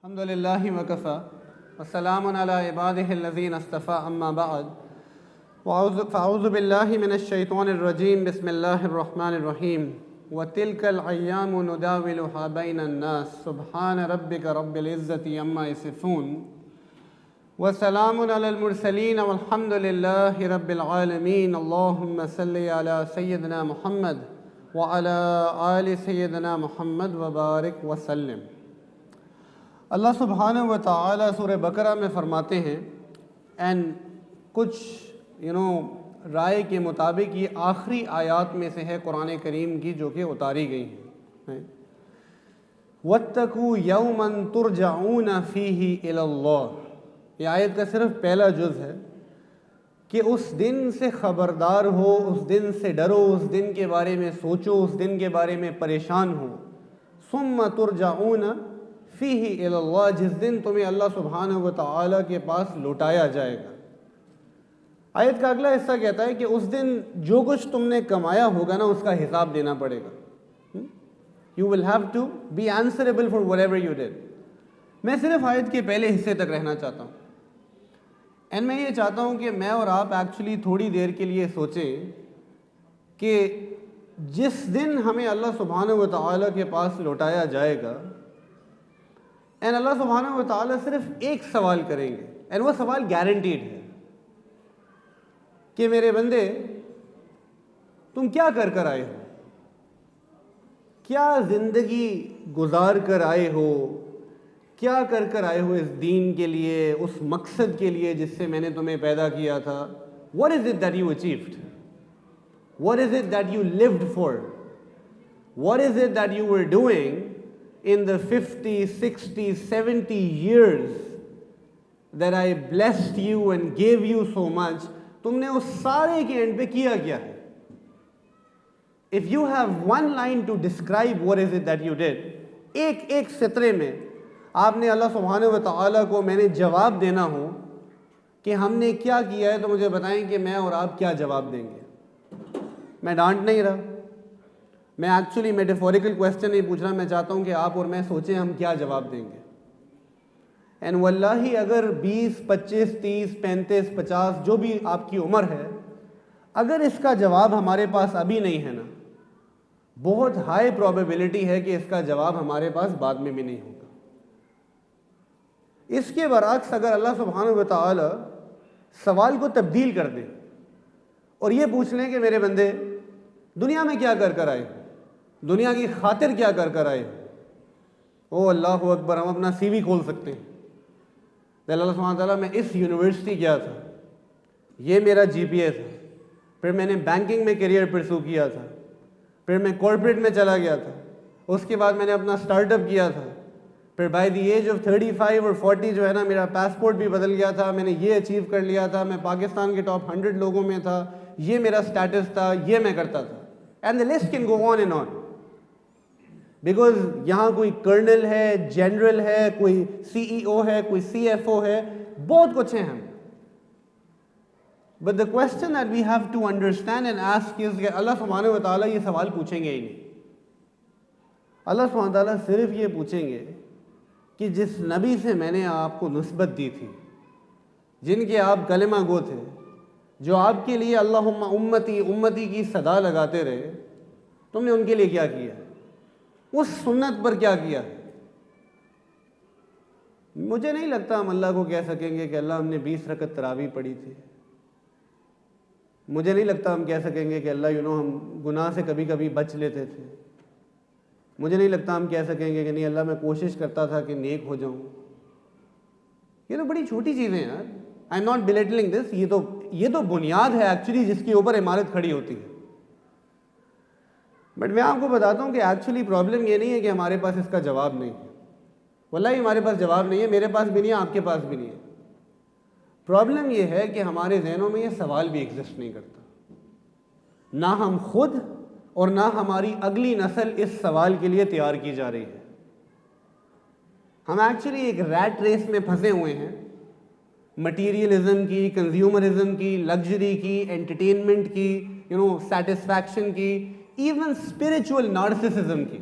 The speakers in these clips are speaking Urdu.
الحمد للہ وکفى وسلام علی عبادہ الذین اصطفى اما بعد فاعوذ باللہ من الشیطان الرجیم بسم اللہ الرحمن الرحیم وتلک الایام نداولها بین الناس سبحان ربک رب العزۃ عما یصفون وسلام علی المرسلین والحمد للہ رب العالمین اللہم صلی علی سیدنا محمد وعلی آل سیدنا محمد وبارک وسلم۔ اللہ سبحانہ و تعالیٰ سورہ بقرہ میں فرماتے ہیں اینڈ کچھ رائے کے مطابق یہ آخری آیات میں سے ہے قرآن کریم کی جو کہ اتاری گئی ہیں۔ وَاتَّقُوا يَوْمًا تُرْجَعُونَ فِيهِ إِلَى اللَّهِ، یہ آیت کا صرف پہلا جز ہے کہ اس دن سے خبردار ہو، اس دن سے ڈرو، اس دن کے بارے میں سوچو، اس دن کے بارے میں پریشان ہو۔ ثُمَّ تُرْجَعُونَ فیہ الی اللہ، جس دن تمہیں اللہ سبحانہ و تعالیٰ کے پاس لوٹایا جائے گا۔ آیت کا اگلا حصہ کہتا ہے کہ اس دن جو کچھ تم نے کمایا ہوگا نا اس کا حساب دینا پڑے گا۔ You will have to be answerable for whatever you did۔ میں صرف آیت کے پہلے حصے تک رہنا چاہتا ہوں اینڈ میں یہ چاہتا ہوں کہ میں اور آپ ایکچولی تھوڑی دیر کے لیے سوچیں کہ جس دن ہمیں اللہ سبحانہ و تعالیٰ کے پاس لوٹایا جائے گا اینڈ اللہ سبحانہ و تعالیٰ صرف ایک سوال کریں گے اینڈ وہ سوال گارنٹیڈ ہے کہ میرے بندے تم کیا کر کر آئے ہو، کیا زندگی گزار کر آئے ہو، کیا کر کر آئے ہو اس دین کے لیے، اس مقصد کے لیے جس سے میں نے تمہیں پیدا کیا تھا۔ What is it that you achieved? What is it that you lived for? What is it that you were doing in the 50, 60, 70 years that I blessed you and gave you so much؟ تم نے اس سارے کے اینڈ پہ کیا کیا ہے؟ If you have one line to describe what is it that you did، ایک سطرے میں آپ نے اللہ سبحانہ و تعالیٰ کو میں نے جواب دینا ہو کہ ہم نے کیا کیا ہے، تو مجھے بتائیں کہ میں اور آپ کیا جواب دیں گے؟ میں ڈانٹ نہیں رہا، میں ایکچولی میٹافوریکل کویسچن نہیں پوچھ رہا، میں چاہتا ہوں کہ آپ اور میں سوچیں ہم کیا جواب دیں گے۔ اینڈ واللہ اگر 20، 25، 30، 35، 50 جو بھی آپ کی عمر ہے، اگر اس کا جواب ہمارے پاس ابھی نہیں ہے نا، بہت ہائی پروبیبلٹی ہے کہ اس کا جواب ہمارے پاس بعد میں بھی نہیں ہوگا۔ اس کے برعکس اگر اللہ سبحانہ و تعالی سوال کو تبدیل کر دے اور یہ پوچھ لیں کہ میرے بندے دنیا میں کیا کر کر آئے، دنیا کی خاطر کیا کر کر آئے، او اللہ اکبر، ہم اپنا سی وی کھول سکتے ہیں۔ اللہ سبحانہ تعالیٰ میں اس یونیورسٹی گیا تھا، یہ میرا جی پی اے تھا، پھر میں نے بینکنگ میں کیریئر پرسو کیا تھا، پھر میں کارپوریٹ میں چلا گیا تھا، اس کے بعد میں نے اپنا سٹارٹ اپ کیا تھا، پھر بائی دی ایج آف 35 اور 40 جو ہے نا میرا پاسپورٹ بھی بدل گیا تھا، میں نے یہ اچیو کر لیا تھا، میں پاکستان کے ٹاپ 100 لوگوں میں تھا، یہ میرا سٹیٹس تھا، یہ میں کرتا تھا، and the list can go on and on۔ Because یہاں کوئی کرنل ہے، جنرل ہے، کوئی سی ای او ہے، کوئی سی ایف او ہے، بہت کچھ ہیں ہم۔ But the question that we have to understand and ask is کہ اللہ سبحانہ و تعالیٰ یہ سوال پوچھیں گے ہی نہیں۔ اللہ سبحانہ و تعالیٰ صرف یہ پوچھیں گے کہ جس نبی سے میں نے آپ کو نسبت دی تھی، جن کے آپ کلمہ گو تھے، جو آپ کے لیے اللہم امتی امتی کی صدا لگاتے رہے، تم نے ان کے لیے کیا کیا؟ اس سنت پر کیا کیا؟ مجھے نہیں لگتا ہم اللہ کو کہہ سکیں گے کہ اللہ ہم نے 20 رکعت تراویح پڑھی تھی۔ مجھے نہیں لگتا ہم کہہ سکیں گے کہ اللہ ہم گناہ سے کبھی کبھی بچ لیتے تھے۔ مجھے نہیں لگتا ہم کہہ سکیں گے کہ نہیں اللہ میں کوشش کرتا تھا کہ نیک ہو جاؤں۔ یہ تو بڑی چھوٹی چیزیں ہیں یار، آئی ایم ناٹ بلیٹلنگ دس، یہ تو بنیاد ہے ایکچولی جس کے اوپر عمارت کھڑی ہوتی ہے۔ بٹ میں آپ کو بتاتا ہوں کہ ایکچولی پرابلم یہ نہیں ہے کہ ہمارے پاس اس کا جواب نہیں ہے، واللہ ہمارے پاس جواب نہیں ہے، میرے پاس بھی نہیں ہے، آپ کے پاس بھی نہیں ہے۔ پرابلم یہ ہے کہ ہمارے ذہنوں میں یہ سوال بھی ایگزسٹ نہیں کرتا، نہ ہم خود اور نہ ہماری اگلی نسل اس سوال کے لیے تیار کی جا رہی ہے۔ ہم ایکچولی ایک ریٹ ریس میں پھنسے ہوئے ہیں، مٹیریلزم کی، کنزیومرزم کی، لگژری کی، انٹرٹینمنٹ کی، سیٹسفیکشن کی، ایون اسپرچول نارسسزم کی،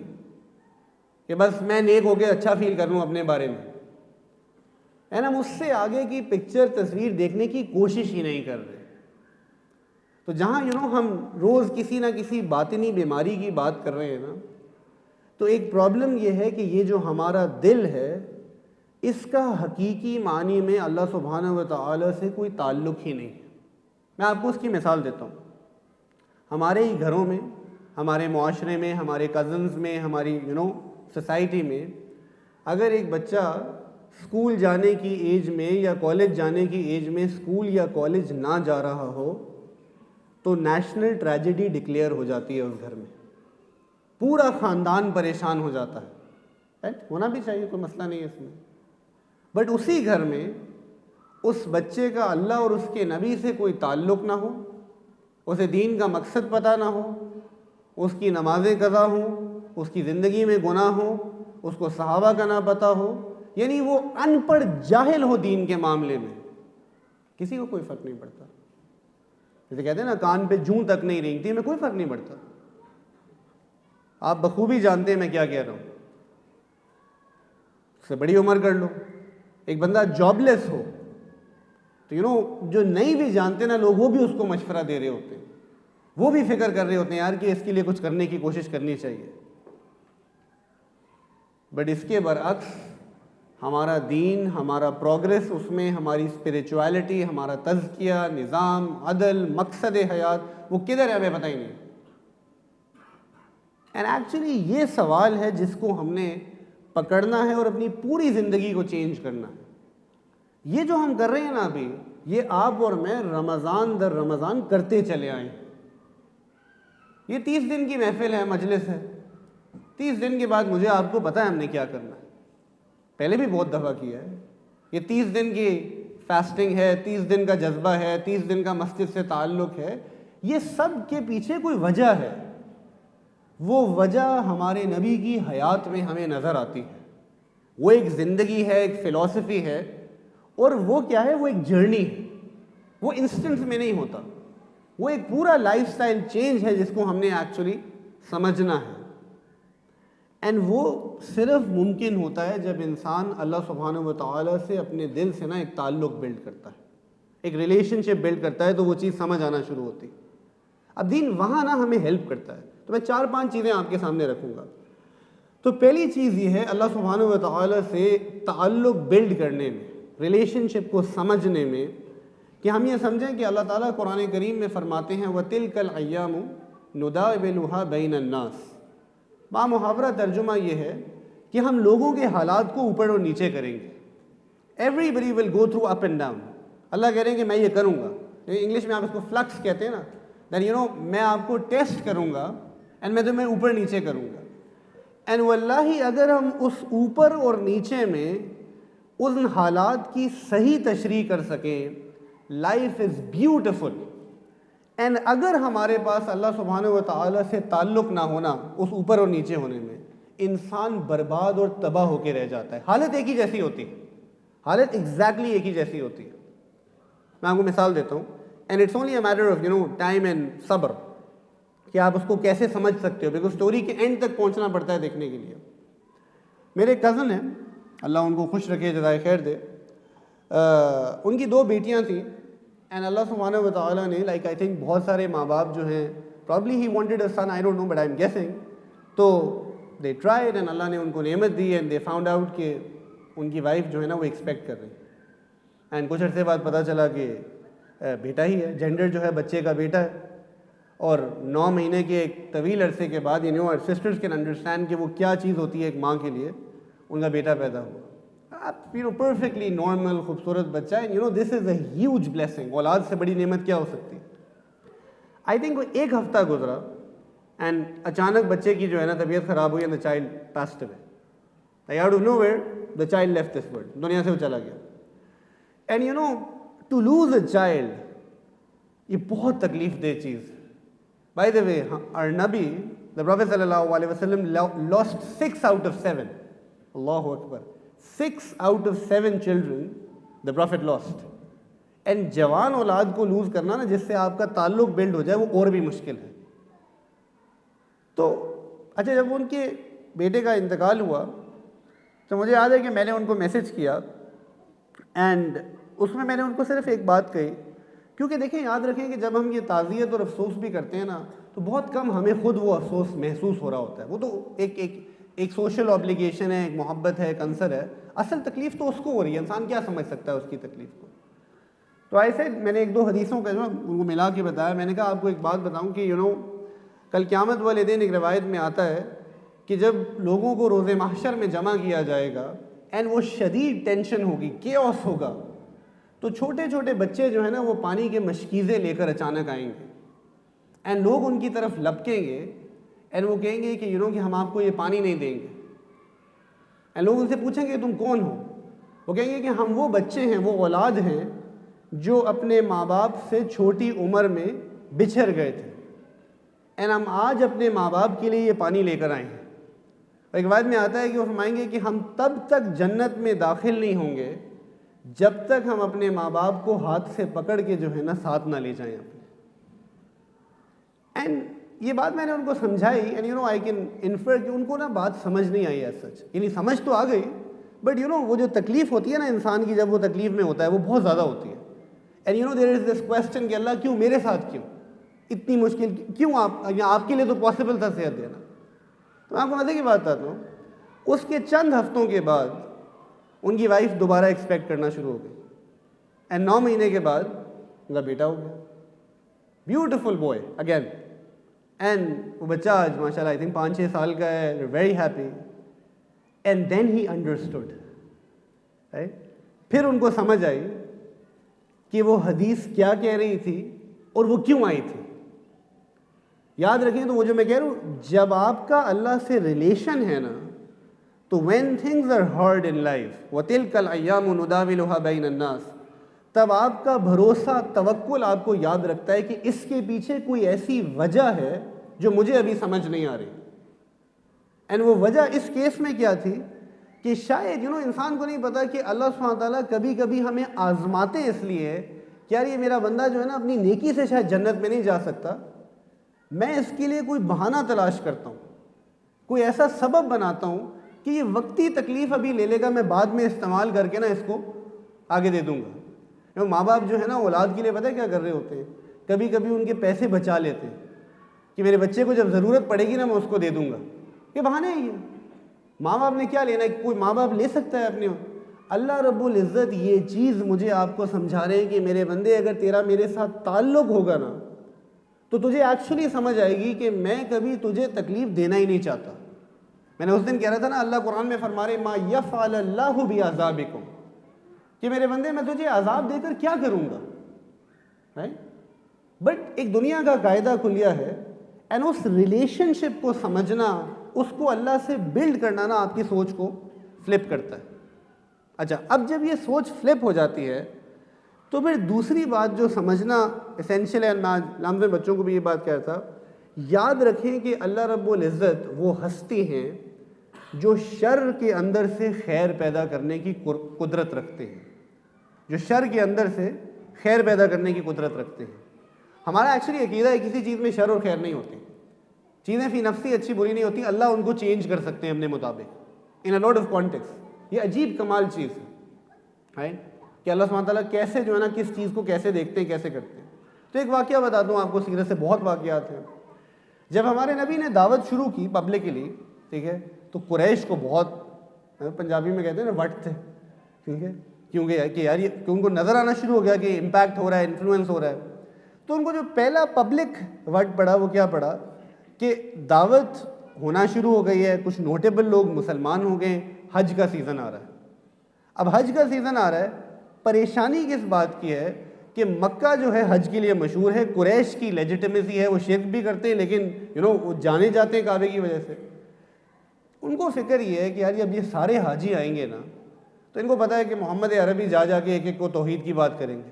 کہ بس میں نیک ہو کے اچھا فیل کر لوں اپنے بارے میں۔ اینڈ ہم اس سے آگے کی پکچر تصویر دیکھنے کی کوشش ہی نہیں کر رہے. تو جہاں ہم روز کسی نہ کسی باطنی بیماری کی بات کر رہے ہیں نا, تو ایک پرابلم یہ ہے کہ یہ جو ہمارا دل ہے اس کا حقیقی معنی میں اللہ سبحانہ و تعالی سے کوئی تعلق ہی نہیں ہے. میں آپ کو اس کی مثال دیتا ہوں. ہمارے ہی گھروں میں, ہمارے معاشرے میں, ہمارے کزنز میں, ہماری سوسائٹی میں اگر ایک بچہ اسکول جانے کی ایج میں یا کالج جانے کی ایج میں اسکول یا کالج نہ جا رہا ہو تو نیشنل ٹریجڈی ڈکلیئر ہو جاتی ہے اس گھر میں. پورا خاندان پریشان ہو جاتا ہے. رائٹ, ہونا بھی چاہیے, کوئی مسئلہ نہیں ہے اس میں. بٹ اسی گھر میں اس بچے کا اللہ اور اس کے نبی سے کوئی تعلق نہ ہو, اسے دین کا مقصد پتہ نہ ہو, اس کی نمازیں قضا ہوں, اس کی زندگی میں گناہ ہوں, اس کو صحابہ کا نہ پتہ ہو, یعنی وہ ان پڑھ جاہل ہو دین کے معاملے میں, کسی کو کوئی فرق نہیں پڑتا. جیسے کہتے ہیں نا کان پہ جوں تک نہیں رینگتی, میں کوئی فرق نہیں پڑتا. آپ بخوبی جانتے ہیں میں کیا کہہ رہا ہوں. اس سے بڑی عمر کر لو. ایک بندہ جاب لیس ہو تو جو نہیں بھی جانتے نا لوگ, وہ بھی اس کو مشورہ دے رہے ہوتے ہیں, وہ بھی فکر کر رہے ہوتے ہیں یار کہ اس کے لیے کچھ کرنے کی کوشش کرنی چاہیے. بٹ اس کے برعکس ہمارا دین, ہمارا پروگرس اس میں, ہماری اسپریچویلٹی, ہمارا تزکیہ, نظام, عدل, مقصد حیات وہ کدھر ہے ہمیں پتہ ہی نہیں. اینڈ ایکچولی یہ سوال ہے جس کو ہم نے پکڑنا ہے اور اپنی پوری زندگی کو چینج کرنا ہے. یہ جو ہم کر رہے ہیں نا ابھی, یہ آپ اور میں رمضان در رمضان کرتے چلے آئے ہیں. یہ 30 دن کی محفل ہے, مجلس ہے. 30 دن کے بعد مجھے آپ کو پتہ ہے ہم نے کیا کرنا ہے. پہلے بھی بہت دفعہ کیا ہے. یہ 30 دن کی فاسٹنگ ہے, 30 دن کا جذبہ ہے, 30 دن کا مسجد سے تعلق ہے. یہ سب کے پیچھے کوئی وجہ ہے. وہ وجہ ہمارے نبی کی حیات میں ہمیں نظر آتی ہے. وہ ایک زندگی ہے, ایک فلسفی ہے, اور وہ کیا ہے, وہ ایک جرنی ہے. وہ انسٹنٹ میں نہیں ہوتا, وہ ایک پورا لائف سٹائل چینج ہے جس کو ہم نے ایکچولی سمجھنا ہے. اینڈ وہ صرف ممکن ہوتا ہے جب انسان اللہ سبحانہ و تعالیٰ سے اپنے دل سے نا ایک تعلق بلڈ کرتا ہے, ایک ریلیشن شپ بلڈ کرتا ہے, تو وہ چیز سمجھ آنا شروع ہوتی. اب دین وہاں نا ہمیں ہیلپ کرتا ہے. تو میں 4-5 چیزیں آپ کے سامنے رکھوں گا. تو پہلی چیز یہ ہے اللہ سبحانہ و تعالیٰ سے تعلق بلڈ کرنے میں, ریلیشن شپ کو سمجھنے میں, کہ ہم یہ سمجھیں کہ اللہ تعالیٰ قرآن کریم میں فرماتے ہیں وَتِلْكَ الْأَيَّامُ نُدَاوِلُهَا بَيْنَ النَّاسِ. محاورہ ترجمہ یہ ہے کہ ہم لوگوں کے حالات کو اوپر اور نیچے کریں گے. Every will go through up and down. Allah کہہ رہے ہیں کہ میں یہ کروں گا. انگلش میں آپ اس کو فلکس کہتے ہیں نا, میں آپ کو ٹیسٹ کروں گا اینڈ میں تمہیں اوپر نیچے کروں گا. اینڈ واللہ اگر ہم اس اوپر اور نیچے میں ان حالات کی صحیح تشریح کر سکیں, لائف از بیوٹیفل. اینڈ اگر ہمارے پاس اللہ سبحانہ و تعالیٰ سے تعلق نہ ہونا اس اوپر اور نیچے ہونے میں, انسان برباد اور تباہ ہو کے رہ جاتا ہے. حالت ایک ہی جیسی ہوتی ہے, حالت ایگزیکٹلی ایک ہی جیسی ہوتی ہے. میں آپ کو مثال دیتا ہوں. And it's only a matter of time and صبر کہ آپ اس کو کیسے سمجھ سکتے ہو, بیکاز اسٹوری کے اینڈ تک پہنچنا پڑتا ہے دیکھنے کے لیے. میرے کزن ہیں, اللہ ان کو خوش رکھے, جزائے خیر دے. ان کی 2 بیٹیاں تھیں. اینڈ اللہ سبحانہ و تعالیٰ نے لائک آئی تھنک بہت سارے ماں باپ جو ہیں probably he wanted a son, I don't know but I am guessing. تو دے ٹرائیڈ اینڈ اللہ نے ان کو نعمت دی اینڈ دے فاؤنڈ آؤٹ کہ ان کی وائف جو ہے نا وہ ایکسپیکٹ کر رہی. اینڈ کچھ عرصے بعد پتہ چلا کہ بیٹا ہی ہے, جینڈر جو ہے بچے کا بیٹا ہے. اور 9 مہینے کے ایک طویل عرصے کے بعد سسٹرز کین انڈرسٹینڈ کہ وہ کیا چیز ہوتی ہے ایک ماں کے لیے, ان کا بیٹا پیدا ہوا. پرفیکٹلی نارمل خوبصورت بچہ ہے. دس از اے ہیوج بلیسنگ. اولاد سے بڑی نعمت کیا ہو سکتی. آئی تھنک وہ 1 ہفتہ گزرا اینڈ اچانک بچے کی جو ہے نا طبیعت خراب ہوئی and the child passed away. Out of nowhere the child left this world, دنیا سے وہ چلا گیا. And to lose a child, یہ بہت تکلیف دہ چیز. بائی دا وے, our نبی the Prophet صلی اللہ علیہ وسلم lost 6 out of 7. Allah Akbar. 6 out of 7 children the Prophet lost. And جوان اولاد کو لوز کرنا نا, جس سے آپ کا تعلق بلڈ ہو جائے, وہ اور بھی مشکل ہے. تو اچھا, جب ان کے بیٹے کا انتقال ہوا تو مجھے یاد ہے کہ میں نے ان کو میسج کیا اینڈ اس میں نے ان کو صرف ایک بات کہی، کیونکہ دیکھیں یاد رکھیں کہ جب ہم یہ تعزیت اور افسوس بھی کرتے ہیں نا تو بہت کم ہمیں خود وہ افسوس محسوس ہو رہا ہوتا ہے. وہ تو ایک سوشل آبلیگیشن ہے، ایک محبت ہے، ایک عنصر ہے. اصل تکلیف تو اس کو ہو رہی ہے، انسان کیا سمجھ سکتا ہے اس کی تکلیف کو. تو ایسے میں نے ایک دو حدیثوں کا جو ان کو ملا کے بتایا. میں نے کہا آپ کو ایک بات بتاؤں کہ کل قیامت والے دن ایک روایت میں آتا ہے کہ جب لوگوں کو روز محشر میں جمع کیا جائے گا اینڈ وہ شدید ٹینشن ہوگی، کیوس ہوگا، تو چھوٹے چھوٹے بچے جو ہیں نا وہ پانی کے مشکیزیں لے کر اچانک آئیں گے اینڈ لوگ ان کی طرف لپکیں گے اینڈ وہ کہیں گے کہ کہ ہم آپ کو یہ پانی نہیں دیں گے. اینڈ لوگ ان سے پوچھیں گے تم کون ہو؟ وہ کہیں گے کہ ہم وہ بچے ہیں، وہ اولاد ہیں جو اپنے ماں باپ سے چھوٹی عمر میں بچھڑ گئے تھے اینڈ ہم آج اپنے ماں باپ کے لیے یہ پانی لے کر آئے ہیں. ایک بات میں آتا ہے کہ وہ فرمائیں گے کہ ہم تب تک جنت میں داخل نہیں ہوں گے جب تک ہم اپنے ماں باپ کو ہاتھ سے پکڑ کے جو ہے نا ساتھ نہ لے جائیں اپنے. اینڈ یہ بات میں نے ان کو سمجھائی اینڈ آئی کین انفر کہ ان کو نا بات سمجھ نہیں آئی ایز سچ. یعنی سمجھ تو آ گئی بٹ وہ جو تکلیف ہوتی ہے نا انسان کی جب وہ تکلیف میں ہوتا ہے وہ بہت زیادہ ہوتی ہے. And there is this question کہ اللہ کیوں میرے ساتھ، کیوں اتنی مشکل، کیوں آپ کے لیے تو پاسبل تھا صحت دینا. تو میں آپ کو مزے کی بات بتاتا ہوں، اس کے چند ہفتوں کے بعد ان کی وائف دوبارہ ایکسپیکٹ کرنا شروع ہو گئی اینڈ 9 مہینے کے بعد ان کا بیٹا ہو گیا. Beautiful boy again. اینڈ وہ بچہ آج ماشاء اللہ آئی تھنک 5-6 سال کا ہے، very happy. And then he understood, پھر ان کو سمجھ آئی کہ وہ حدیث کیا کہہ رہی تھی اور وہ کیوں آئی تھی. یاد رکھیں تو وہ جو میں کہہ رہا ہوں، جب آپ کا اللہ سے ریلیشن ہے نا تو when things are hard in life وَتِلْكَ الْأَيَّامُ نُدَاوِلُهَا بَيْنَ النَّاسِ، تب آپ کا بھروسہ، توکل آپ کو یاد رکھتا ہے کہ اس کے پیچھے کوئی ایسی وجہ ہے جو مجھے ابھی سمجھ نہیں آ رہی. اینڈ وہ وجہ اس کیس میں کیا تھی کہ شاید انسان کو نہیں پتا کہ اللہ سبحانہ تعالیٰ کبھی کبھی ہمیں آزماتے اس لیے کہ یار یہ میرا بندہ جو ہے نا اپنی نیکی سے شاید جنت میں نہیں جا سکتا، میں اس کے لیے کوئی بہانہ تلاش کرتا ہوں، کوئی ایسا سبب بناتا ہوں کہ یہ وقتی تکلیف ابھی لے لے گا، میں بعد میں استعمال کر کے نا اس کو آگے دے دوں گا. ماں باپ جو ہے نا اولاد کے لیے پتہ ہے کیا کر رہے ہوتے ہیں، کبھی کبھی ان کے پیسے بچا لیتے ہیں کہ میرے بچے کو جب ضرورت پڑے گی نا میں اس کو دے دوں گا. یہ بہانے ہیں. یہ ماں باپ نے کیا لینا ہے؟ کوئی ماں باپ لے سکتا ہے اپنے؟ اللہ رب العزت یہ چیز مجھے آپ کو سمجھا رہے ہیں کہ میرے بندے اگر تیرا میرے ساتھ تعلق ہوگا نا تو تجھے ایکچولی سمجھ آئے گی کہ میں کبھی تجھے تکلیف دینا ہی نہیں چاہتا. میں نے اس دن کہہ رہا تھا نا اللہ قرآن میں فرما رہے ما یفعل اللہ بعذابکم، کہ میرے بندے میں تجھے عذاب دے کر کیا کروں گا. بٹ ایک دنیا کا قاعدہ کلیہ ہے اینڈ اس ریلیشن شپ کو سمجھنا، اس کو اللہ سے بلڈ کرنا نا آپ کی سوچ کو فلپ کرتا ہے. اچھا اب جب یہ سوچ فلپ ہو جاتی ہے تو پھر دوسری بات جو سمجھنا اسینشیل ہے، میں لمحے بچوں کو بھی یہ بات کہہ رہا تھا، یاد رکھیں کہ اللہ رب العزت وہ ہستی ہیں جو شر کے اندر سے خیر پیدا کرنے کی قدرت رکھتے ہیں، جو شر کے اندر سے خیر پیدا کرنے کی قدرت رکھتے ہیں. ہمارا ایکچولی عقیدہ ہے کسی چیز میں شر اور خیر نہیں ہوتی، چیزیں فی نفسی اچھی بری نہیں ہوتی، اللہ ان کو چینج کر سکتے ہیں اپنے مطابق ان اے لاٹ آف کانٹیکس. یہ عجیب کمال چیز ہے کہ اللہ سبحانہ تعالیٰ کیسے جو ہے نا کس چیز کو کیسے دیکھتے ہیں، کیسے کرتے ہیں. تو ایک واقعہ بتا دوں آپ کو، سیرت سے بہت واقعات ہیں. جب ہمارے نبی نے دعوت شروع کی پبلکلی، ٹھیک ہے، تو قریش کو بہت، پنجابی میں کہتے ہیں نا وٹ تھے، ٹھیک ہے، کیونکہ کہ یار یہ ان کو نظر آنا شروع ہو گیا کہ امپیکٹ ہو رہا ہے، انفلوئنس ہو رہا ہے. تو ان کو جو پہلا پبلک وٹ پڑا وہ کیا پڑا کہ دعوت ہونا شروع ہو گئی ہے، کچھ نوٹیبل لوگ مسلمان ہو گئے، حج کا سیزن آ رہا ہے. اب حج کا سیزن آ رہا ہے، پریشانی کس بات کی ہے کہ مکہ جو ہے حج کے لیے مشہور ہے، قریش کی لیجیٹمیسی ہے، وہ شرک بھی کرتے ہیں لیکن وہ جانے جاتے ہیں کعبے کی وجہ سے. ان کو فکر یہ ہے کہ یار اب یہ سارے حاجی آئیں گے نا تو ان کو پتہ ہے کہ محمد عربی جا جا کے ایک ایک کو توحید کی بات کریں گے،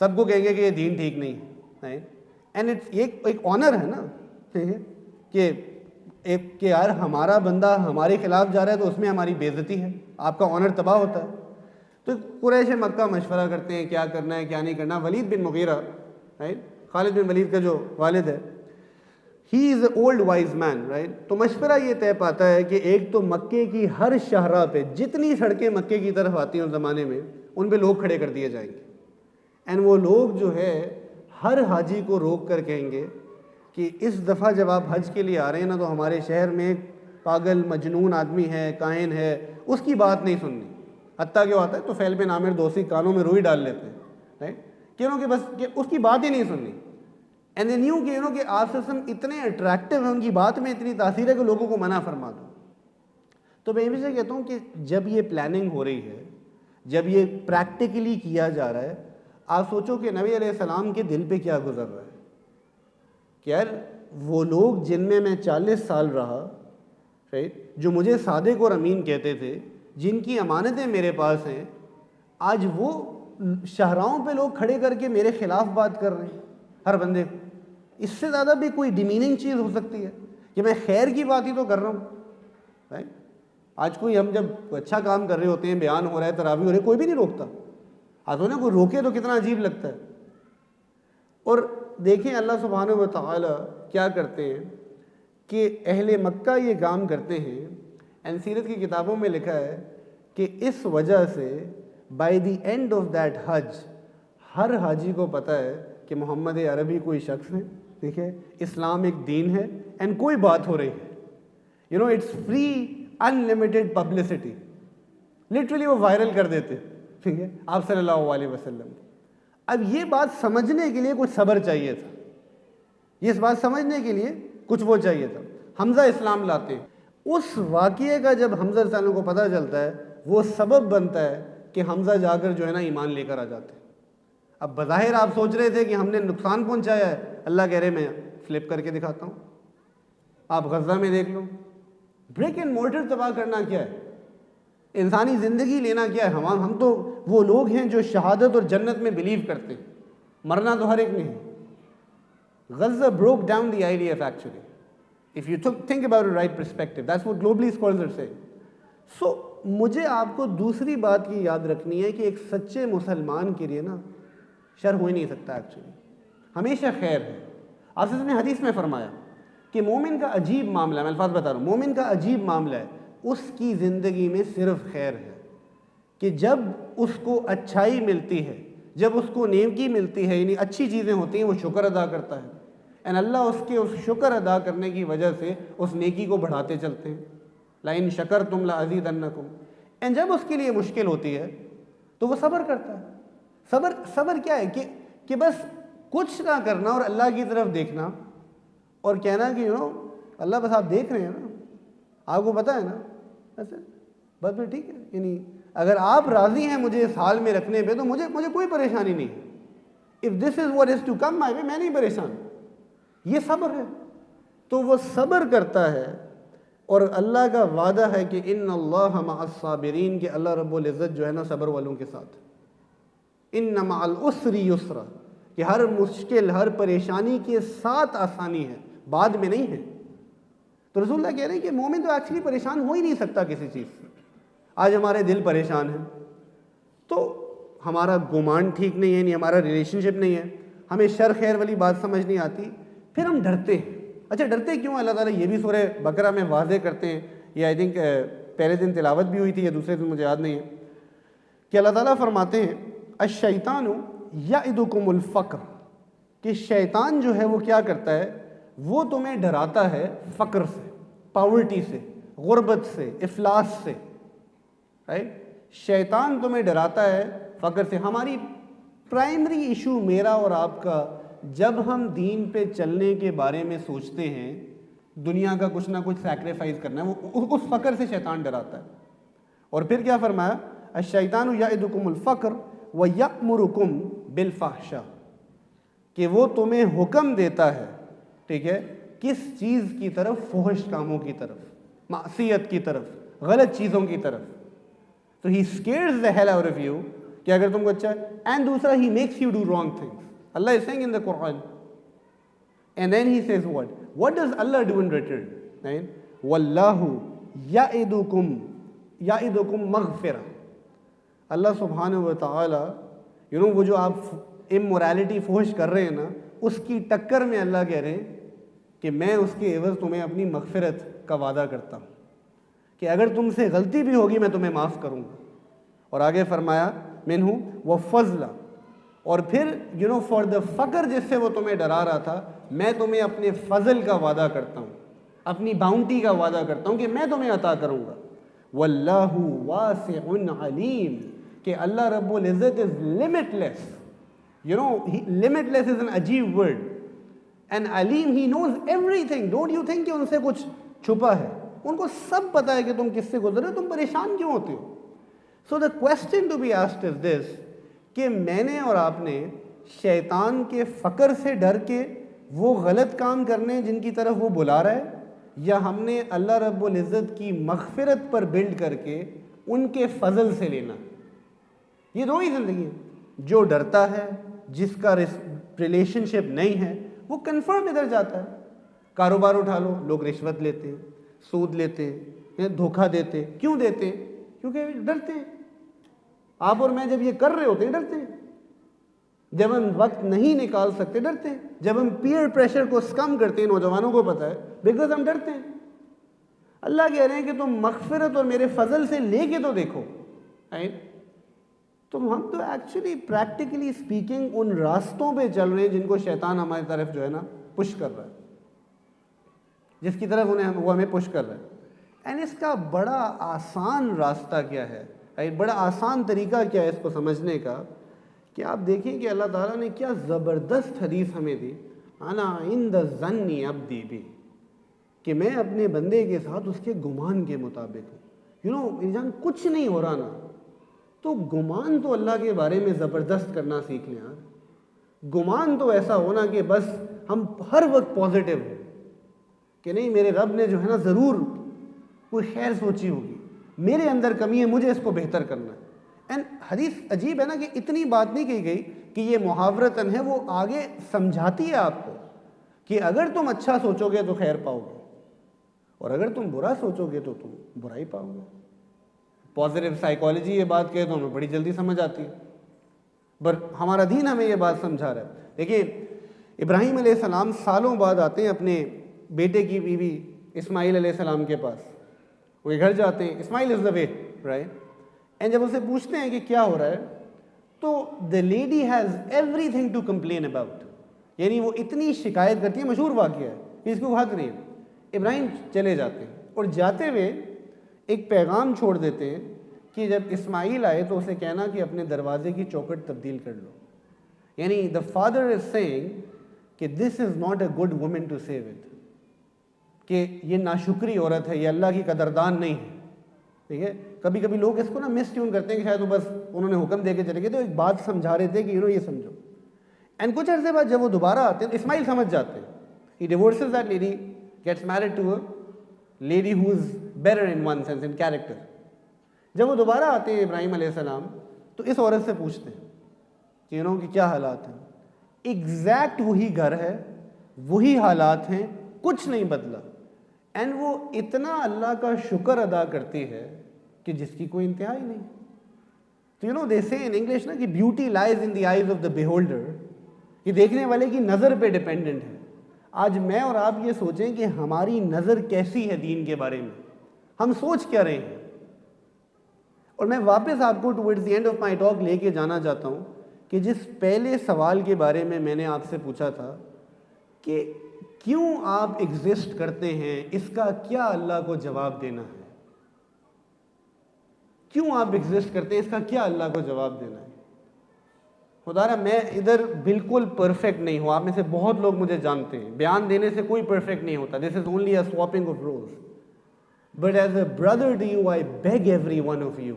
سب کو کہیں گے کہ یہ دین ٹھیک نہیں ہے. اینڈ ایک آنر ہے نا، ٹھیک ہے، کہ یار ہمارا بندہ ہمارے خلاف جا رہا ہے تو اس میں ہماری بے عزتی ہے، آپ کا آنر تباہ ہوتا ہے. تو قریش مکہ مشورہ کرتے ہیں کیا کرنا ہے کیا نہیں کرنا. ولید بن مغیرہ، خالد بن ولید کا جو والد ہے، ہی از اے اولڈ وائز مین، رائٹ. تو مشورہ یہ طے پاتا ہے کہ ایک تو مکے کی ہر شاہراہ پہ جتنی سڑکیں مکے کی طرف آتی ہیں اس زمانے میں ان پہ لوگ کھڑے کر دیے جائیں گے، اینڈ وہ لوگ جو ہے ہر حاجی کو روک کر کہیں گے کہ اس دفعہ جب آپ حج کے لیے آ رہے ہیں نا تو ہمارے شہر میں ایک پاگل مجنون آدمی ہے، کاہن ہے، اس کی بات نہیں سننی. حتیٰ کہ ہوتا ہے تو فیل بن عامر دوسی کانوں میں روئی ڈال لیتے ہیں، رائٹ، کہ بس کہ اس کی بات ہی نہیں سننی. اینڈ دے نیو کہ آپ سے اتنے اٹریکٹیو ہیں، ان کی بات میں اتنی تاثیر ہے کہ لوگوں کو منع فرما دو. تو میں ہمیشہ کہتا ہوں کہ جب یہ پلاننگ ہو رہی ہے، جب یہ پریکٹیکلی کیا جا رہا ہے، آپ سوچو کہ نبی علیہ السلام کے دل پہ کیا گزر رہا ہے کہ یار وہ لوگ جن میں 40 سال رہا، رائٹ، جو مجھے صادق اور امین کہتے تھے، جن کی امانتیں میرے پاس ہیں، آج وہ شاہراہوں پہ لوگ کھڑے کر کے میرے خلاف بات کر رہے ہیں ہر بندے کو. اس سے زیادہ بھی کوئی ڈیمیننگ چیز ہو سکتی ہے کہ میں خیر کی بات ہی تو کر رہا ہوں، رائٹ. آج کوئی ہم جب اچھا کام کر رہے ہوتے ہیں، بیان ہو رہا ہے، تراویح ہو رہی ہے، کوئی بھی نہیں روکتا. آج نا کوئی روکے تو کتنا عجیب لگتا ہے. اور دیکھیں اللہ سبحانہ و تعالی کیا کرتے ہیں کہ اہل مکہ یہ کام کرتے ہیں. اینڈ سیرت کی کتابوں میں لکھا ہے کہ اس وجہ سے by the end of that Hajj ہر حاجی کو پتہ ہے کہ محمد عربی کوئی شخص ہے، ٹھیک ہے، اسلام ایک دین ہے، اینڈ کوئی بات ہو رہی ہے. It's free unlimited publicity. Literally وہ وائرل کر دیتے، ٹھیک ہے، آپ صلی اللہ علیہ وسلم. اب یہ بات سمجھنے کے لیے کچھ صبر چاہیے تھا، یہ اس بات سمجھنے کے لیے کچھ وہ چاہیے تھا. حمزہ اسلام لاتے ہیں، اس واقعے کا جب حمزہ رضی اللہ عنہ کو پتہ چلتا ہے وہ سبب بنتا ہے کہ حمزہ جا کر جو ہے نا ایمان لے کر آ جاتے ہیں. اب بظاہر آپ سوچ رہے تھے کہ ہم نے نقصان پہنچایا ہے، اللہ کہہ رہے میں فلپ کر کے دکھاتا ہوں. آپ غزہ میں دیکھ لو، بریک اینڈ مورٹر تباہ کرنا کیا ہے، انسانی زندگی لینا کیا ہے. ہم تو وہ لوگ ہیں جو شہادت اور جنت میں بلیو کرتے ہیں، مرنا تو ہر ایک نے ہے. Gaza broke down the IDF actually. If you think about it right perspective, that's what globally scholars are saying. So مجھے آپ کو دوسری بات کی یاد رکھنی ہے کہ ایک سچے مسلمان کے لیے نا شر ہو ہی نہیں سکتا ایکچولی، ہمیشہ خیر ہے. آپ سے نے حدیث میں فرمایا کہ مومن کا عجیب معاملہ ہے، میں الفاظ بتا رہا ہوں، مومن کا عجیب معاملہ ہے، اس کی زندگی میں صرف خیر ہے کہ جب اس کو اچھائی ملتی ہے، جب اس کو نیکی ملتی ہے، یعنی اچھی چیزیں ہوتی ہیں، وہ شکر ادا کرتا ہے، اور اللہ اس کے اس شکر ادا کرنے کی وجہ سے اس نیکی کو بڑھاتے چلتے ہیں. لَإِن شَكَرْتُمْ لَأَزِيدَنَّكُمْ. اینڈ جب اس کے لیے مشکل ہوتی ہے تو وہ صبر کرتا ہے. صبر کیا ہے کہ بس کچھ نہ کرنا اور اللہ کی طرف دیکھنا اور کہنا کہ اللہ بس آپ دیکھ رہے ہیں نا، آپ کو پتہ ہے نا، ایسے بس پھر ٹھیک ہے. یعنی اگر آپ راضی ہیں مجھے اس حال میں رکھنے پہ تو مجھے کوئی پریشانی نہیں. If this is what is to come my way, میں نہیں پریشان. یہ صبر ہے. تو وہ صبر کرتا ہے، اور اللہ کا وعدہ ہے کہ ان اللہ مع الصابرین، کہ اللہ رب العزت جو ہے نا صبر والوں کے ساتھ. ان مع العسر یسرا، کہ ہر مشکل، ہر پریشانی کے ساتھ آسانی ہے، بعد میں نہیں ہے. تو رسول اللہ کہہ رہے ہیں کہ مومن تو ایکچولی پریشان ہو ہی نہیں سکتا کسی چیز سے. آج ہمارے دل پریشان ہیں تو ہمارا گمان ٹھیک نہیں ہے، یعنی ہمارا ریلیشن شپ نہیں ہے، ہمیں شر خیر والی بات سمجھ نہیں آتی، پھر ہم ڈرتے ہیں. اچھا ڈرتے کیوں؟ اللہ تعالیٰ یہ بھی سورہ بقرہ میں واضح کرتے ہیں. یہ آئی تھنک پہلے دن تلاوت بھی ہوئی تھی یا دوسرے دن، مجھے یاد نہیں ہے، کہ اللہ تعالیٰ فرماتے ہیں الشیطان یعدکم الفقر، کہ شیطان جو ہے وہ کیا کرتا ہے، وہ تمہیں ڈراتا ہے فقر سے، پاورٹی سے، غربت سے، افلاس سے. رائٹ، شیطان تمہیں ڈراتا ہے فقر سے. ہماری پرائمری ایشو میرا اور آپ کا، جب ہم دین پہ چلنے کے بارے میں سوچتے ہیں، دنیا کا کچھ نہ کچھ سیکریفائز کرنا ہے، وہ اس فقر سے شیطان ڈراتا ہے. اور پھر کیا فرمایا، الشیطان یعدکم الفقر ویأمرکم بالفحشاء، کہ وہ تمہیں حکم دیتا ہے، ٹھیک ہے، کس چیز کی طرف؟ فحش کاموں کی طرف، معصیت کی طرف، غلط چیزوں کی طرف. تو he scares the hell out of you کہ اگر تم کو اچھا ہے. اینڈ دوسرا he makes you do wrong things. Allah is saying in the Quran, and then he says what does Allah do in return? Right? Wallahu ya'idukum maghfirah. اللہ سبحانہ و تعالی وہ جو آپ امورالٹی فحش کر رہے ہیں نا، اس کی ٹکر میں اللہ کہہ رہے ہیں کہ میں اس کے عوض تمہیں اپنی مغفرت کا وعدہ کرتا ہوں کہ اگر تم سے غلطی بھی ہوگی میں تمہیں معاف کروں گا. اور آگے فرمایا منہ وفضل، اور پھر فار دا فقر جس سے وہ تمہیں ڈرا رہا تھا، میں تمہیں اپنے فضل کا وعدہ کرتا ہوں، اپنی باؤنٹی کا وعدہ کرتا ہوں کہ میں تمہیں عطا کروں گا. واللہ واسع علیم، کہ اللہ رب العزت از limitless. Limitless is an عجیب word. And Aleem he knows everything. Don't you think کہ ان سے کچھ چھپا ہے؟ ان کو سب پتا ہے کہ تم کس سے گزرے ہو، تم پریشان کیوں ہوتے ہو؟ So the question to be asked is this، کہ میں نے اور آپ نے شیطان کے فقر سے ڈر کے وہ غلط کام کرنے جن کی طرف وہ بلا رہا ہے، یا ہم نے اللہ رب العزت کی مغفرت پر بلڈ کر کے ان کے فضل سے لینا؟ یہ دو ہی زندگی ہیں. جو ڈرتا ہے، جس کا ریلیشن شپ نہیں ہے، وہ کنفرم ادھر جاتا ہے. کاروبار اٹھا لو، لوگ رشوت لیتے ہیں، سود لیتے ہیں، دھوکہ دیتے ہیں. کیوں دیتے ہیں؟ کیونکہ ڈرتے ہیں. آپ اور میں جب یہ کر رہے ہوتے ہیں ڈرتے ہیں. جب ہم وقت نہیں نکال سکتے ڈرتے ہیں. جب ہم پیئر پریشر کو کم کرتے ہیں، نوجوانوں کو پتہ ہے، بیکاز ہم ڈرتے ہیں. اللہ کہہ رہے ہیں کہ تم مغفرت اور میرے فضل سے لے کے تو دیکھو. تو ہم تو ایکچولی پریکٹیکلی اسپیکنگ ان راستوں پہ چل رہے ہیں جن کو شیطان ہماری طرف پش کر رہا ہے، جس کی طرف وہ ہمیں پش کر رہا ہے. اینڈ اس کا بڑا آسان راستہ کیا ہے، بڑا آسان طریقہ کیا ہے اس کو سمجھنے کا، کہ آپ دیکھیں کہ اللہ تعالیٰ نے کیا زبردست حدیث ہمیں دی، انا عند ظن عبدی بی، کہ میں اپنے بندے کے ساتھ اس کے گمان کے مطابق ہوں. انسان کچھ نہیں ہو رہا نا، تو گمان تو اللہ کے بارے میں زبردست کرنا سیکھ لیں یار. گمان تو ایسا ہونا کہ بس ہم ہر وقت پازیٹیو ہوں کہ نہیں، میرے رب نے ضرور کوئی خیر سوچی ہوگی، میرے اندر کمی ہے، مجھے اس کو بہتر کرنا ہے. اینڈ حدیث عجیب ہے نا کہ اتنی بات نہیں کہی گئی کہ یہ محاورتاً ہے، وہ آگے سمجھاتی ہے آپ کو کہ اگر تم اچھا سوچو گے تو خیر پاؤ گے، اور اگر تم برا سوچو گے تو تم برائی پاؤ گے. پازیٹیو سائیکالوجی یہ بات کہے تو ہمیں بڑی جلدی سمجھ آتی ہے، پر ہمارا دین ہمیں یہ بات سمجھا رہا ہے. دیکھیے ابراہیم علیہ السلام سالوں بعد آتے ہیں اپنے بیٹے کی بیوی اسماعیل علیہ السلام کے پاس. وہ گھر جاتے ہیں، اسماعیل از دا وے رائٹ. اینڈ جب اسے پوچھتے ہیں کہ کیا ہو رہا ہے، تو the lady has everything to complain about. یعنی وہ اتنی شکایت کرتی ہے، مشہور واقعہ ہے کہ اس کو حق نہیں ہے. ابراہیم چلے جاتے ہیں اور جاتے ہوئے ایک پیغام چھوڑ دیتے ہیں کہ جب اسماعیل آئے تو اسے کہنا کہ اپنے دروازے کی چوکھٹ تبدیل کر لو. یعنی دا فادر از سیئنگ کہ this is not a good woman to save it, کہ یہ ناشکری عورت ہے، یہ اللہ کی قدردان نہیں ہے. ٹھیک ہے، کبھی کبھی لوگ اس کو مس ٹیون کرتے ہیں کہ شاید وہ بس انہوں نے حکم دے کے چلے گئے، تو ایک بات سمجھا رہے تھے کہ یہ سمجھو. اینڈ کچھ عرصے بعد جب وہ دوبارہ آتے ہیں، اسماعیل سمجھ جاتے ہیں. He divorces that lady, gets married to a lady who is better in one sense in character. جب وہ دوبارہ آتے ہیں ابراہیم علیہ السلام، تو اس عورت سے پوچھتے ہیں کہ کہ کیا حالات ہیں. ایگزیکٹ وہی گھر ہے، وہی حالات ہیں، کچھ نہیں بدلا. اینڈ وہ اتنا اللہ کا شکر ادا کرتی ہے کہ جس کی کوئی انتہا ہی نہیں. تو دے سے ان انگلش نا کہ beauty lies in the eyes of the beholder, کہ دیکھنے والے کی نظر پہ ڈیپینڈنٹ ہے. آج میں اور آپ یہ سوچیں کہ ہماری نظر کیسی ہے دین کے بارے میں، ہم سوچ کیا رہے ہیں. اور میں واپس آپ کو towards the end of my talk لے کے جانا چاہتا ہوں کہ جس پہلے سوال کے بارے میں نے آپ سے پوچھا تھا کہ کیوں آپ ایگزسٹ کرتے ہیں، اس کا کیا اللہ کو جواب دینا ہے. کیوں آپ ایگزسٹ کرتے ہیں، اس کا کیا اللہ کو جواب دینا ہے. خدا را میں ادھر بالکل پرفیکٹ نہیں ہوں، آپ میں سے بہت لوگ مجھے جانتے ہیں، بیان دینے سے کوئی پرفیکٹ نہیں ہوتا. This is only a swapping of roles. But as a brother to you I beg every one of you,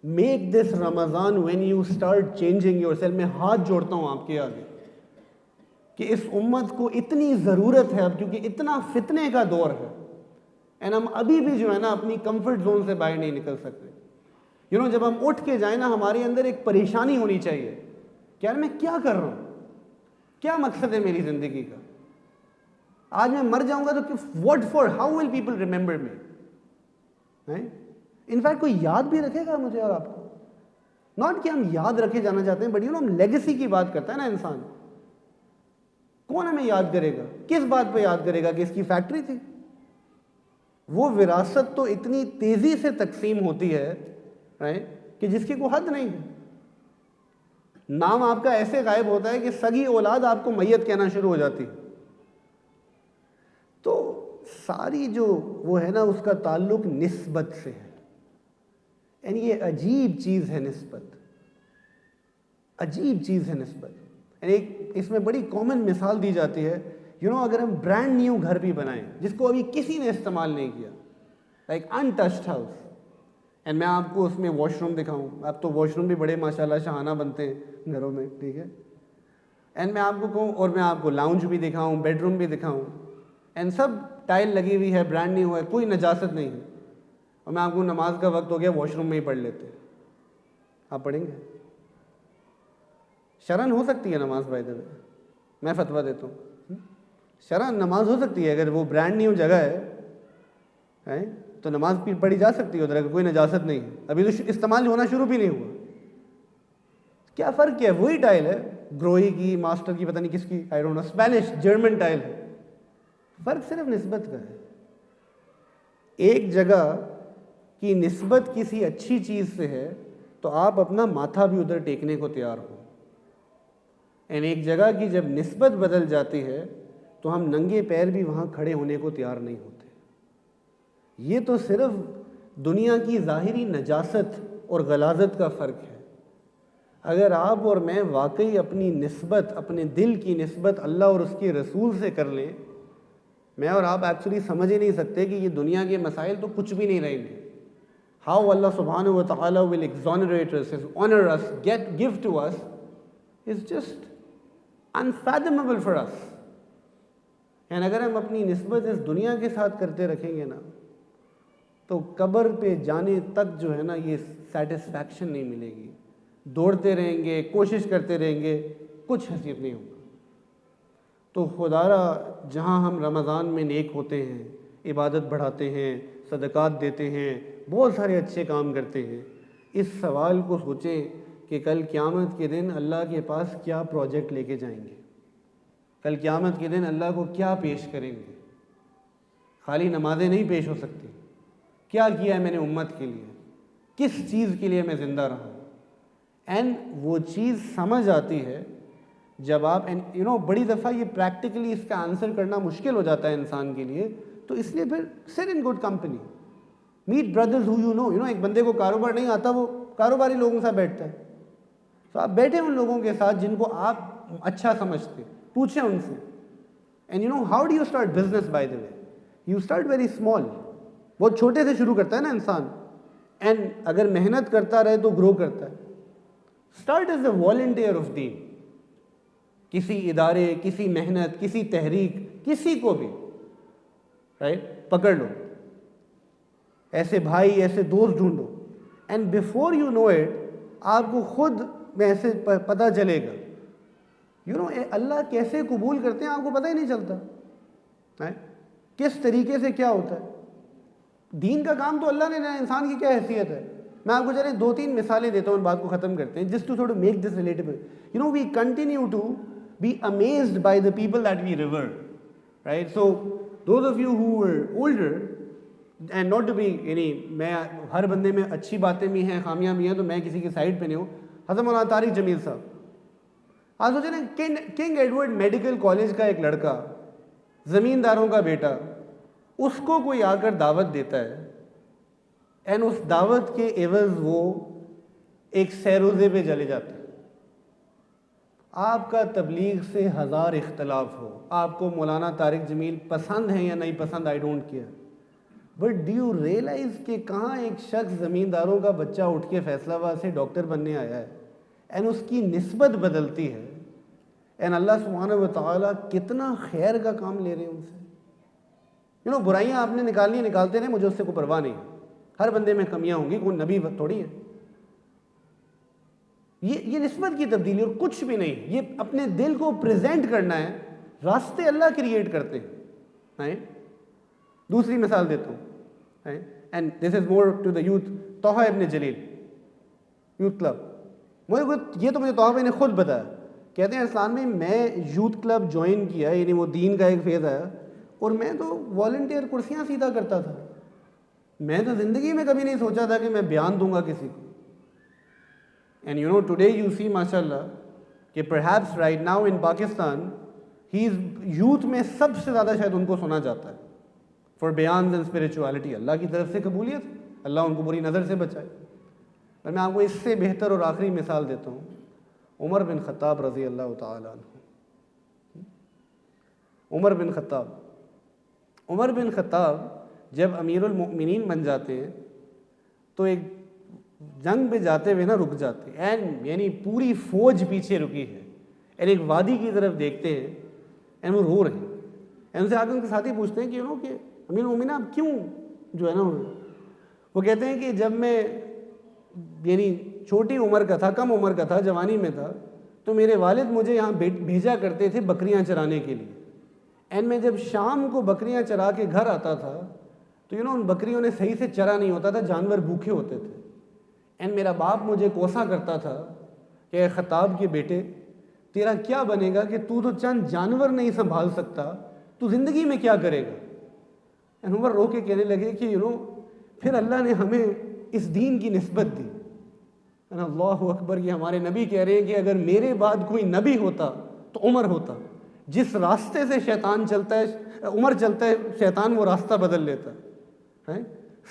make this Ramadan when you start changing yourself. میں ہاتھ جوڑتا ہوں آپ کے آگے کہ اس امت کو اتنی ضرورت ہے اب، کیونکہ اتنا فتنے کا دور ہے. اینڈ ہم ابھی بھی اپنی کمفرٹ زون سے باہر نہیں نکل سکتے. جب ہم اٹھ کے جائیں نا، ہمارے اندر ایک پریشانی ہونی چاہیے کہ یار میں کیا کر رہا ہوں، کیا مقصد ہے میری زندگی کا. آج میں مر جاؤں گا تو what for, how will people remember me. In fact کوئی یاد بھی رکھے گا مجھے اور آپ کو. ناٹ کہ ہم یاد رکھے جانا چاہتے ہیں، بٹ ہم لیگیسی کی بات کرتا ہے نا انسان. کون ہمیں یاد کرے گا؟ کس بات پہ یاد کرے گا کہ اس کی فیکٹری تھی؟ وہ وراثت تو اتنی تیزی سے تقسیم ہوتی ہے کہ جس کی کوئی حد نہیں ہے. نام آپ کا ایسے غائب ہوتا ہے کہ سگی اولاد آپ کو میت کہنا شروع ہو جاتی. تو ساری جو وہ ہے نا اس کا تعلق نسبت سے ہے. یعنی یہ عجیب چیز ہے نسبت، عجیب چیز ہے نسبت. یعنی اس میں بڑی کامن مثال دی جاتی ہے، اگر ہم برانڈ نیو گھر بھی بنائیں جس کو ابھی کسی نے استعمال نہیں کیا، لائک انٹچڈ ہاؤس، اینڈ میں آپ کو اس میں واش روم دکھاؤں. اب تو واش روم بھی بڑے ماشاءاللہ شاہانہ بنتے ہیں گھروں میں، ٹھیک ہے، اینڈ میں آپ کو کہوں اور میں آپ کو لاؤنج بھی دکھاؤں، بیڈ روم بھی دکھاؤں، اینڈ سب ٹائل لگی ہوئی ہے، برانڈ نیو ہے، کوئی نجاست نہیں ہے، اور میں آپ کو نماز کا وقت ہو گیا واش روم میں ہی پڑھ لیتے، آپ پڑھیں گے؟ شرن ہو سکتی ہے نماز، بائی دا وے میں فتویٰ دیتا ہوں، شرن نماز ہو سکتی ہے. اگر وہ برانڈ نیو جگہ ہے تو نماز پڑھی جا سکتی ہے ادھر، اگر کوئی نجاست نہیں ہے. ابھی تو استعمال ہونا شروع بھی نہیں ہوا. کیا فرق کیا ہے؟ وہی ٹائل ہے، گروہی کی، ماسٹر کی، پتہ نہیں کس کی، I don't know, Spanish German ٹائل ہے. فرق صرف نسبت کا ہے. ایک جگہ کی نسبت کسی اچھی چیز سے ہے تو آپ اپنا ماتھا بھی ادھر ٹیکنے کو تیار ہو. اینڈ ایک جگہ کی جب نسبت بدل جاتی ہے تو ہم ننگے پیر بھی وہاں کھڑے ہونے کو تیار نہیں ہوتے. یہ تو صرف دنیا کی ظاہری نجاست اور غلاظت کا فرق ہے. اگر آپ اور میں واقعی اپنی نسبت، اپنے دل کی نسبت اللہ اور اس کے رسول سے کر لیں، میں اور آپ ایکچولی سمجھ ہی نہیں سکتے کہ یہ دنیا کے مسائل تو کچھ بھی نہیں رہیں گے. ہاؤ اللہ سبحانہ و تعالیٰ will exonerate us, honor us, give to us is just unfathomable for us. And اگر ہم اپنی نسبت اس دنیا کے ساتھ کرتے رکھیں گے نا تو قبر پہ جانے تک جو ہے نا یہ سیٹسفیکشن نہیں ملے گی. دوڑتے رہیں گے، کوشش کرتے رہیں گے، کچھ حیثیت نہیں ہوگا. تو خدارا جہاں ہم رمضان میں نیک ہوتے ہیں، عبادت بڑھاتے ہیں، صدقات دیتے ہیں، بہت سارے اچھے کام کرتے ہیں، اس سوال کو سوچیں کہ کل قیامت کے دن اللہ کے پاس کیا پروجیکٹ لے کے جائیں گے. کل قیامت کے دن اللہ کو کیا پیش کریں گے. خالی نمازیں نہیں پیش ہو سکتی. کیا کیا ہے میں نے امت کے لیے، کس چیز کے لیے میں زندہ رہا. اینڈ وہ چیز سمجھ آتی ہے جب آپ بڑی دفعہ یہ پریکٹیکلی اس کا آنسر کرنا مشکل ہو جاتا ہے انسان کے لیے. تو اس لیے پھر sit in good company, meet brothers who you know. ایک بندے کو کاروبار نہیں آتا، وہ کاروباری لوگوں سے بیٹھتا ہے. تو آپ بیٹھے ان لوگوں کے ساتھ جن کو آپ اچھا سمجھتے، پوچھیں ان سے. And how do you start business? By the way you start very small. بہت چھوٹے سے شروع کرتا ہے نا انسان، اینڈ اگر محنت کرتا رہے تو گرو کرتا ہے. Start as a volunteer of deen. کسی ادارے، کسی محنت، کسی تحریک، کسی کو بھی پکڑ لو، ایسے بھائی، ایسے دوست ڈھونڈو، and before you know it آپ کو خود میں ایسے پتہ چلے گا. اللہ کیسے قبول کرتے ہیں آپ کو پتہ ہی نہیں چلتا، کس طریقے سے کیا ہوتا ہے. دین کا کام تو اللہ نے دینا، انسان کی کیا حیثیت ہے. میں آپ کو چلیں 2-3 مثالیں دیتا ہوں، ان بات کو ختم کرتے ہیں. Just to sort make this relatable. We continue to be amazed by the people that we revere, right? So those of you who are older, and not to be میں ہر بندے میں اچھی باتیں بھی ہیں، خامیاں بھی ہیں، تو میں کسی کی سائڈ پہ نہیں ہوں. حضرت مولانا طارق جمیل صاحب، آج سوچے نا کنگ ایڈورڈ میڈیکل کالج کا ایک لڑکا، زمینداروں کا بیٹا، اس کو کوئی آ کر دعوت دیتا ہے، اینڈ اس دعوت کے عوض وہ ایک سیروزے پہ چلے جاتے ہیں. آپ کا تبلیغ سے 1000 اختلاف ہو، آپ کو مولانا طارق جمیل پسند ہیں یا نہیں پسند، I don't care, but do you realise کہ کہاں ایک شخص زمینداروں کا بچہ اٹھ کے فیصلہ آباد سے ڈاکٹر بننے آیا ہے، اینڈ اس کی نسبت بدلتی ہے، اینڈ اللہ سبحانہ و تعالیٰ کتنا خیر کا کام لے رہے ہیں ان سے. برائیاں آپ نے نکالنی نکالتے رہے، مجھے اس سے کوئی پرواہ نہیں. ہر بندے میں کمیاں ہوں گی، کوئی نبی تھوڑی ہے. یہ نسبت کی تبدیلی اور کچھ بھی نہیں. یہ اپنے دل کو پریزنٹ کرنا ہے. راستے اللہ کریٹ کرتے ہیں. دوسری مثال دیتا ہوں، and this is more to the youth. Taha ibn Jalil youth club, یہ تو مجھے طه بھائی نے خود بتایا کہتے ہیں اسلام میں یوتھ کلب جوائن کیا، یعنی وہ دین کا ایک فیز آیا، اور میں تو والنٹیئر کرسیاں سیدھا کرتا تھا. میں تو زندگی میں کبھی نہیں سوچا تھا کہ میں بیان دوں گا کسی کو. And you know today you see ماشاء اللہ کہ perhaps right now in Pakistan he is youth میں سب سے زیادہ شاید ان کو سنا جاتا ہے فار بیانز اینڈ اسپریچولیٹی. اللہ کی طرف سے قبولیت، اللہ ان کو بری نظر سے بچائے. اور میں آپ کو اس سے بہتر اور آخری مثال دیتا ہوں، عمر بن خطاب رضی اللہ تعالیٰ عنہ. عمر بن خطاب جب امیر المؤمنین بن جاتے ہیں تو ایک جنگ پہ جاتے ہوئے نا رک جاتے ہیں، اینڈ یعنی پوری فوج پیچھے رکی ہے، اینڈ ایک وادی کی طرف دیکھتے ہیں، اینڈ وہ رو رہے ہیں. ان سے آگے ان کے ساتھی پوچھتے ہیں کہ کہ امیر المؤمنین آپ کیوں جو ہے نا، وہ کہتے ہیں کہ جب میں یعنی چھوٹی عمر کا تھا، کم عمر کا تھا، جوانی میں تھا، تو میرے والد مجھے یہاں بھیجا کرتے تھے بکریاں چرانے کے لیے. اینڈ میں جب شام کو بکریاں چرا کے گھر آتا تھا تو ان بکریوں نے صحیح سے چرا نہیں ہوتا تھا، جانور بھوکے ہوتے تھے. اینڈ میرا باپ مجھے کوسا کرتا تھا کہ اے خطاب کے بیٹے، تیرا کیا بنے گا کہ تو چند جانور نہیں سنبھال سکتا، تو زندگی میں کیا کرے گا. اینڈ عمر رو کے کہنے لگے کہ پھر اللہ نے ہمیں اس دین کی نسبت دی. اللہ اکبر. یہ ہمارے نبی کہہ رہے ہیں کہ اگر میرے بعد کوئی نبی ہوتا تو عمر ہوتا. جس راستے سے شیطان چلتا ہے، عمر چلتا ہے، شیطان وہ راستہ بدل لیتا ہے.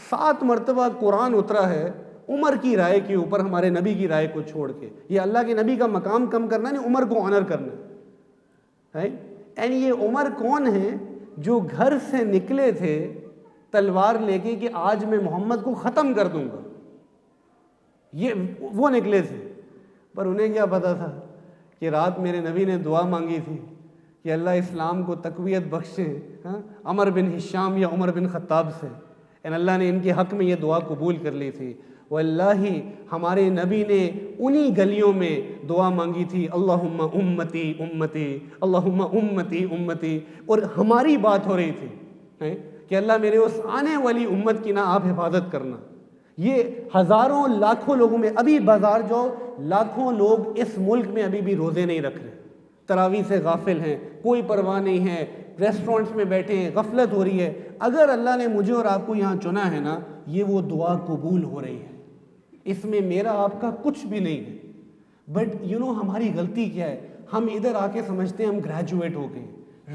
7 مرتبہ قرآن اترا ہے عمر کی رائے کے اوپر، ہمارے نبی کی رائے کو چھوڑ کے. یہ اللہ کے نبی کا مقام کم کرنا نہیں، عمر کو آنر کرنا ہے. اینڈ یہ عمر کون ہیں؟ جو گھر سے نکلے تھے تلوار لے کے کہ آج میں محمد کو ختم کر دوں گا. یہ وہ نکلے تھے، پر انہیں کیا پتا تھا کہ رات میرے نبی نے دعا مانگی تھی کہ اللہ اسلام کو تقویت بخشے عمر بن ہشام یا عمر بن خطاب سے. اور اللہ نے ان کے حق میں یہ دعا قبول کر لی تھی. واللہ ہمارے نبی نے انہی گلیوں میں دعا مانگی تھی، اللہم امتی امتی، اللہم امتی امتی. اور ہماری بات ہو رہی تھی کہ اللہ میرے اس آنے والی امت کی نا آپ حفاظت کرنا. یہ ہزاروں لاکھوں لوگوں میں ابھی بازار جو لاکھوں لوگ اس ملک میں ابھی بھی روزے نہیں رکھ رہے، تراویح سے غافل ہیں، کوئی پرواہ نہیں ہے، ریسٹورنٹس میں بیٹھے ہیں، غفلت ہو رہی ہے. اگر اللہ نے مجھے اور آپ کو یہاں چنا ہے نا، یہ وہ دعا قبول ہو رہی ہے. اس میں میرا آپ کا کچھ بھی نہیں ہے. بٹ ہماری غلطی کیا ہے؟ ہم ادھر آ کے سمجھتے ہیں ہم گریجویٹ ہو گئے.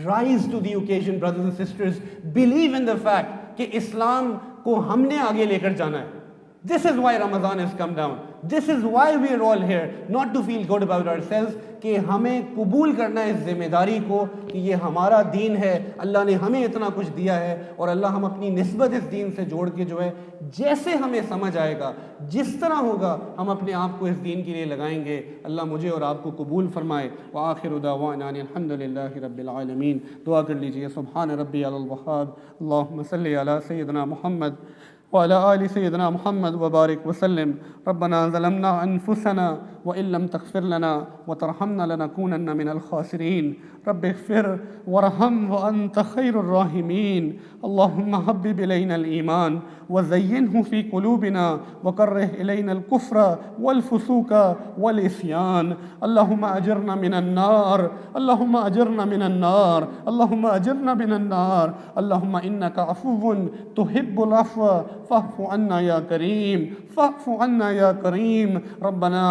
Rise to the occasion brothers and sisters. Believe in the fact کہ اسلام کو ہم نے آگے لے کر جانا ہے. This is why Ramadan has come down. This is why we are all here, not to feel good about ourselves. کہ ہمیں قبول کرنا ہے اس ذمہ داری کو کہ یہ ہمارا دین ہے، اللہ نے ہمیں اتنا کچھ دیا ہے، اور اللہ ہم اپنی نسبت اس دین سے جوڑ کے جو ہے جیسے ہمیں سمجھ آئے گا، جس طرح ہوگا، ہم اپنے آپ کو اس دین کے لیے لگائیں گے. اللہ مجھے اور آپ کو قبول فرمائے. وآخر دعوانا الحمدللہ رب العالمین. دعا کر لیجئے. سبحان ربی الوہاب. اللہم صلی علی سیدنا محمد وعلى آل سيدنا محمد وبارك وسلم. ربنا ظلمنا أنفسنا وإن لم تغفر لنا وترحمنا لنكونن من الخاسرين. رب اغفر وارحم وأنت خير الراحمين. اللهم حبب إلينا الإيمان وزينه في قلوبنا وكره إلينا الكفر والفسوق والعصيان. اللهم أجرنا من النار، اللهم أجرنا من النار، اللهم أجرنا من النار. اللهم إنك عفو تحب العفو فاعف عنا يا كريم، فاعف عنا يا كريم. ربنا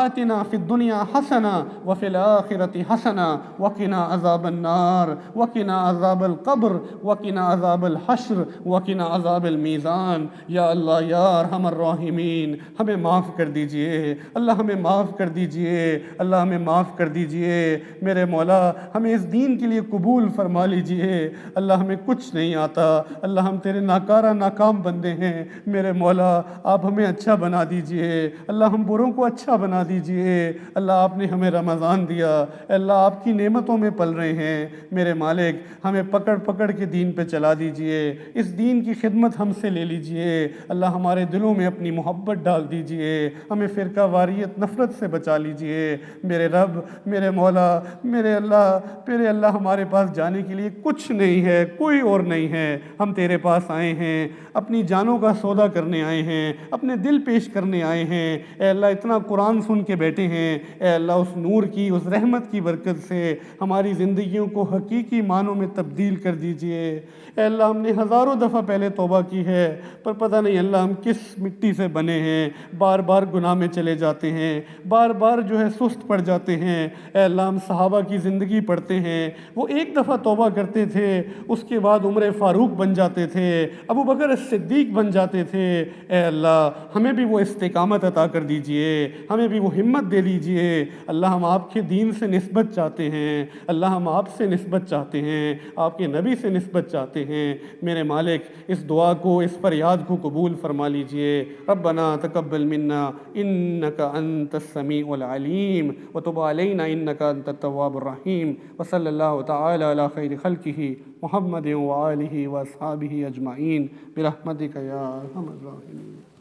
آتنا في الدنيا حسنة وفي الآخرة حسنة وقنا عذاب النار وقنا عذاب القبر وقنا عذاب الحشر وقنا عذاب المیزان. یا اللہ یا ارحم الراحمین، ہمیں معاف کر دیجئے. اللہ ہمیں معاف کر دیجئے. اللہ ہمیں معاف کر دیجئے. میرے مولا ہمیں اس دین کے لیے قبول فرما لیجئے. اللہ ہمیں کچھ نہیں آتا، اللہ ہم تیرے ناکارہ ناکام بندے ہیں. میرے مولا آپ ہمیں اچھا بنا دیجئے. اللہ ہم بروں کو اچھا بنا دیجئے. اللہ آپ نے ہمیں رمضان دیا، اللہ آپ کی نعمتوں میں پل رہے ہیں. میرے مالک ہمیں پکڑ پکڑ کے دین پہ چلا دیجئے. اس دین کی خدمت ہم سے لے لیجئے. اللہ ہمارے دلوں میں اپنی محبت ڈال دیجئے. ہمیں فرقہ واریت نفرت سے بچا لیجئے. میرے رب، میرے مولا، میرے اللہ ہمارے پاس جانے کے لیے کچھ نہیں ہے، کوئی اور نہیں ہے. ہم تیرے پاس آئے ہیں، اپنی جانوں کا سودا کرنے آئے ہیں، اپنے دل پیش کرنے آئے ہیں. اے اللہ اتنا قرآن ان کے بیٹے ہیں، اے اللہ اس نور کی، اس رحمت کی برکت سے ہماری زندگیوں کو حقیقی معنوں میں تبدیل کر دیجئے۔ اے اللہ ہم نے ہزاروں دفعہ پہلے توبہ کی ہے، پر پتہ نہیں اللہ ہم کس مٹی سے بنے ہیں، بار بار گناہ میں چلے جاتے ہیں، بار بار سست پڑ جاتے ہیں۔ اے اللہ ہم صحابہ کی زندگی پڑھتے ہیں، وہ ایک دفعہ توبہ کرتے تھے، اس کے بعد عمر فاروق بن جاتے تھے، ابو بکر صدیق بن جاتے تھے۔ اے اللہ ہمیں بھی وہ استقامت عطا کر دیجئے، ہمیں بھی وہ ہمت دے دیجئے۔ اللہ ہم آپ کے دین سے نسبت چاہتے ہیں، اللہ ہم آپ سے نسبت چاہتے ہیں، آپ کے نبی سے نسبت چاہتے ہیں۔ میرے مالک اس دعا کو، اس فریاد کو قبول فرما لیجئے۔ ربنا تقبل منا انک انت السمیع العلیم وتب علینا انک انت التواب الرحیم، وصلی اللہ تعالی علی خیر خلقہ محمد وآلہ واصحابہ اجمعین برحمتک یا ارحم الراحمین۔